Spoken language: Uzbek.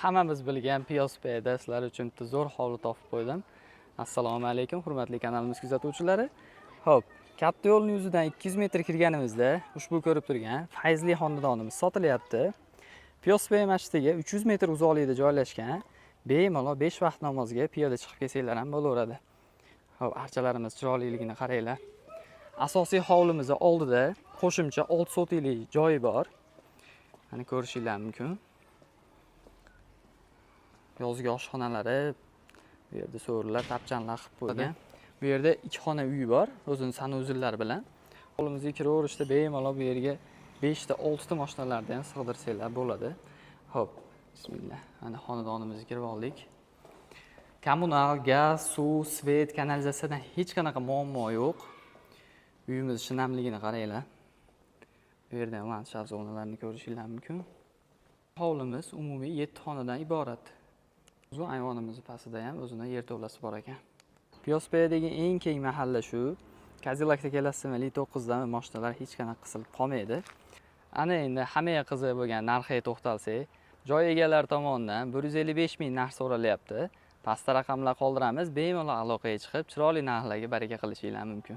hammamiz bilgan Piyosbeyda sizlar uchun zo'r hovli topib qo'ydim. Assalomu alaykum, hurmatli kanalimiz kuzatuvchilari. Xo'p, katta yo'lning yuzidan 200 metr kirganimizda ushbu ko'rib turgan Fayzli xonadonimiz sotilyapti. Piyosbey masjidiga 300 metr uzoqlikda joylashgan. Bemalol 5 vaqt namozga piyoda chiqib kelsanglar ham bo'laveradi. Xo'p, archalarimiz chiroyliligini qaranglar. Asosiy hovlimizning oldida qo'shimcha 6 sotiklik joyi bor. Mana ko'rishingiz mumkin. Yozgi oshxonalari, bu yerda so'rilar, tapchanlar qilib qo'ygan. Bu yerda 2 xona uy bor, o'zining sanuzellar bilan. Hovlimizga kiraverishda bemalol bu yerga 5 ta 6 ta mashinalarni ham sig'dirsanglar bo'ladi. Xo'p, bismillah. Mana xonadonimizga kirib oldik. Kommunal, gaz, suv, svet, kanalizatsiyadan hech qanaqa muammo yo'q. Uyimiz shinamligini qaranglar. Bu yerda ham landshaft zonalarini ko'rishingiz mumkin. Hovlimiz umumiy 7 xonadan iborat. O'zi ayvonimiz pastida ham o'zining yerto'lasi bor ekan. Piyosbeydagi eng keng mahalla shu. Cadillac kelasizmi, 9 dan mashinalar hech qanaqa qisilib qolmaydi. Ana endi hammaga qiziq bo'lgan narxiga to'xtalsak, joy egalari tomonidan 155 ming narx so'ralyapti. Pastda raqamlar qoldiramiz, bemalol aloqaga chiqib, chiroyli narxlarga baraka qilishingiz mumkin.